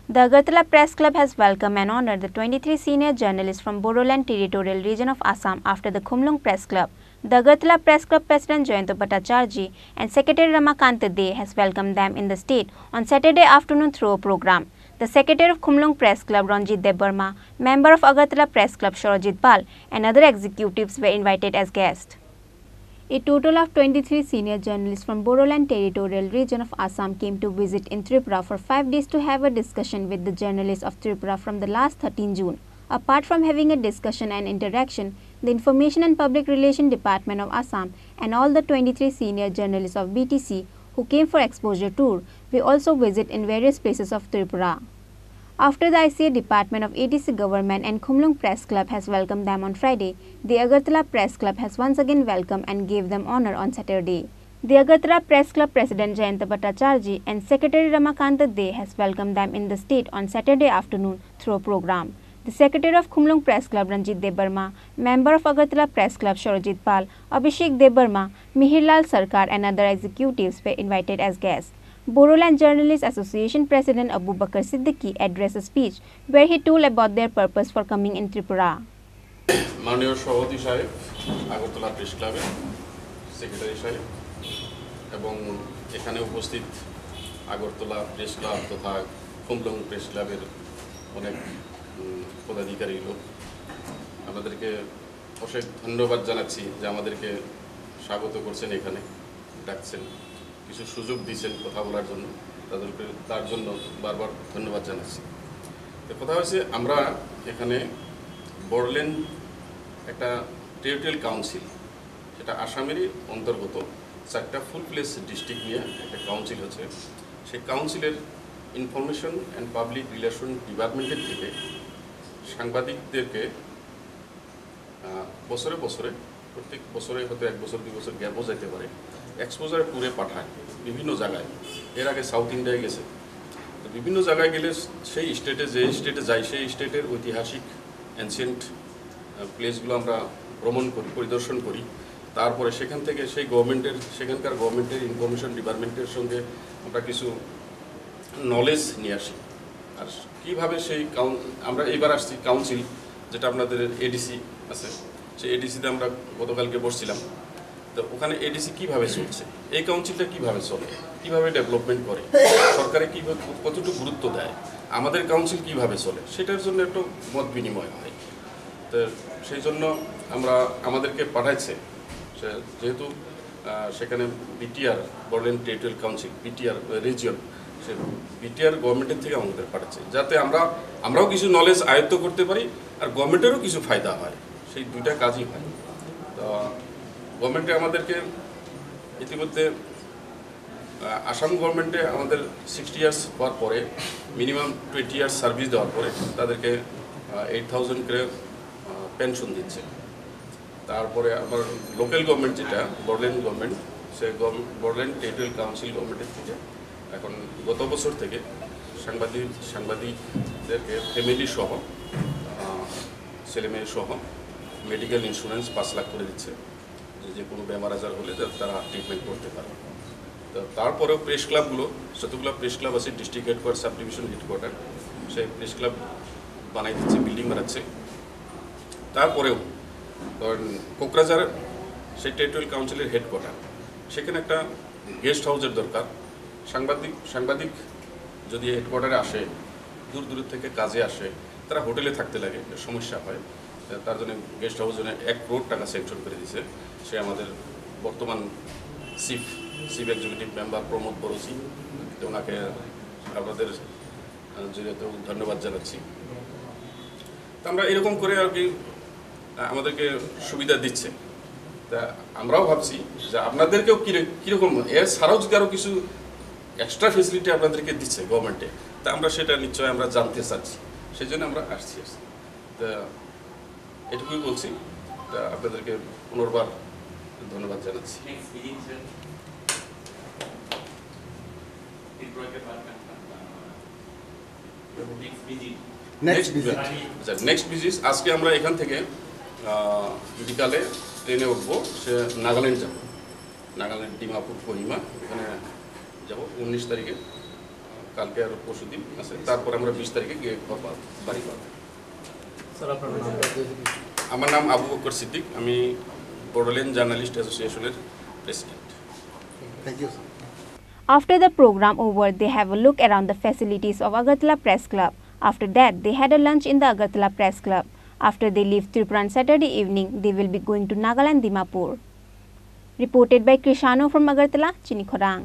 The Agartala Press Club has welcomed and honored the 23 senior journalists from Bodoland Territorial Region of Assam after the Khorang Press Club. The Agartala Press Club President Jayant Bhattacharjee and Secretary Ramakant De has welcomed them in the state on Saturday afternoon through a program. The Secretary of Khorang Press Club Ranjit Debarma, member of Agartala Press Club Shorajit Pal and other executives were invited as guests. A total of 23 senior journalists from Bodoland Territorial Region of Assam came to visit in Tripura for 5 days to have a discussion with the journalists of Tripura from the last 13 June. Apart from having a discussion and interaction, the Information and Public Relations Department of Assam and all the 23 senior journalists of BTC who came for exposure tour will also visit in various places of Tripura. After the ICA Department of ATC Government and Khorang Press Club has welcomed them on Friday, the Agartala Press Club has once again welcomed and gave them honor on Saturday. The Agartala Press Club President Jayant Bhattacharjee and Secretary Ramakant De has welcomed them in the state on Saturday afternoon through a program. The Secretary of Khorang Press Club Ranjit Debarma, member of Agartala Press Club Shorajit Pal, Abhishek Debarma, Mihirlal Sarkar and other executives were invited as guests. Bodoland Journalists Association President Abu Bakar Siddiqui addressed a speech where he told about their purpose for coming in Tripura. মাননীয় সভাপতি সাহেব Agartala press ক্লাবের secretary সাহেব এবং এখানে উপস্থিত Agartala press club তথা খোমলং press ক্লাবের অনেক পদাধিকারী লোক আমাদেরকে অশেষ ধন্যবাদ জানাচ্ছি যে আমাদেরকে স্বাগত করছেন এখানে ডাকছেন কিছু সুযোগ দিয়েছেন কথা বলার জন্য তাদেরকে তার জন্য বারবার ধন্যবাদ জানাচ্ছি তো কথা হচ্ছে আমরা এখানে বোডোল্যান্ড একটা টেরিটোরিয়াল কাউন্সিল সেটা আসামেরই অন্তর্গত চারটা ফুল প্লেস ডিস্ট্রিক্ট নিয়ে একটা কাউন্সিল হচ্ছে সেই কাউন্সিলের ইনফরমেশন অ্যান্ড পাবলিক রিলেশন ডিপার্টমেন্টের থেকে সাংবাদিকদেরকে বছরে বছরে প্রত্যেক বছরে হয়তো 1 বছর 2 বছর গ্যাপও যেতে পারে এক্সপোজার ট্যুরে পাঠায় বিভিন্ন জায়গায় এর আগে সাউথ ইন্ডিয়ায় গেছে তো বিভিন্ন জায়গায় গেলে সেই স্টেটে যে স্টেটে যাই সেই স্টেটের ঐতিহাসিক অ্যানসিয়েন্ট প্লেসগুলো আমরা ভ্রমণ করি পরিদর্শন করি তারপরে সেখান থেকে সেই সেখানকার গভর্নমেন্টের ইনফরমেশন ডিপার্টমেন্টের সঙ্গে আমরা কিছু নলেজ নিয়ে আসি আর কীভাবে সেই আমরা এইবার আসছি কাউন্সিল যেটা আপনাদের এডিসি আছে সেই এডিসিতে আমরা গতকালকে বসছিলাম তো ওখানে এডিসি কীভাবে চলছে এই কাউন্সিলটা কীভাবে চলে কীভাবে ডেভেলপমেন্ট করে সরকারে কীভাবে কতটুকু গুরুত্ব দেয় আমাদের কাউন্সিল কীভাবে চলে সেটার জন্য একটু মত বিনিময় হয় তো সেই জন্য আমাদেরকে পাঠাইছে যেহেতু সেখানে BTR Bodoland Territorial Council BTR region সে বিটিআর গভর্নমেন্টের থেকে আমাদের পাঠাচ্ছে যাতে আমরাও কিছু নলেজ আয়ত্ত করতে পারি আর গভর্নমেন্টেরও কিছু ফায়দা হয় সেই দুইটা কাজই হয় তো গভর্নমেন্টে আমাদেরকে ইতিমধ্যে আসাম গভর্নমেন্টে আমাদের 60 ইয়ার্স হওয়ার পরে মিনিমাম 20 ইয়ার্স সার্ভিস দেওয়ার পরে তাদেরকে 8,000 করে পেনশন দিচ্ছে তারপরে আমার লোকাল গভর্নমেন্ট যেটা বোডোল্যান্ড গভর্নমেন্ট সে বোডোল্যান্ড টেরিটোরিয়াল কাউন্সিল গভর্নমেন্টের থেকে এখন গত বছর থেকে সাংবাদিকদেরকে ফ্যামিলি সহ ছেলেমেয়ে সহ মেডিকেল ইন্স্যুরেন্স 5 লাখ করে দিচ্ছে যে কোনো বেমার আজার হলে তারা ট্রিটমেন্ট করতে পারে তো তারপরেও প্রেস ক্লাবগুলো যতগুলো প্রেস ক্লাব আছে district headquarter sub division headquarter সেই প্রেস ক্লাব বানাই দিচ্ছে বিল্ডিং বানাচ্ছে তারপরেও ধরেন কোকরাঝার সেই টেরিটোরিয়াল কাউন্সিলের হেডকোয়ার্টার সেখানে একটা গেস্ট হাউসের দরকার সাংবাদিক যদি হেডকোয়ার্টারে আসে দূর থেকে কাজে আসে তারা হোটেলে থাকতে লাগে সমস্যা হয় তার জন্য গেস্ট হাউস জন্য 1 কোটি টাকা স্যাংশন করে দিয়েছে সে আমাদের বর্তমান চিফ এক্সিকিউটিভ মেম্বার প্রমোদ বড়চি ওনাকে আপনাদের যেহেতু ধন্যবাদ জানাচ্ছি তা আমরা এরকম করে আর কি আমাদেরকে সুবিধা দিচ্ছে তা আমরাও ভাবছি যে আপনাদেরকেও কীরকম এর ছাড়াও যদি আরও কিছু এক্সট্রা ফেসিলিটি আপনাদেরকে দিচ্ছে গভর্নমেন্টে তা আমরা সেটা নিশ্চয়ই আমরা জানতে চাচ্ছি সেই জন্য আমরা আসছি তা এটুকুই বলছি তা আপনাদেরকে পুনর্বার ধন্যবাদ জানাচ্ছি নেক্সট ভিজিট আজকে আমরা এখান থেকে বিকালে ট্রেনে উঠবো সে নাগাল্যান্ড যাব নাগাল্যান্ড ডিমাপুর কোহিমা এখানে যাব 19 তারিখে কালকে আর পরশু দিন আছে, তারপর আমরা 20 তারিখে গিয়ে বাড়ি পাবো। স্যার আপনার নাম? আমার নাম আবু বকর সিদ্দিক, আমি বোডোল্যান্ড জার্নালিস্ট অ্যাসোসিয়েশনের president. Thank you sir. After the program over, they have a look around the facilities of Agartala Press Club. After that, they had a lunch in the Agartala Press Club. After they leave Tripura on Saturday evening, they will be going to Nagaland Dimapur. Reported by Krishano from Agartala, Chini Khorang.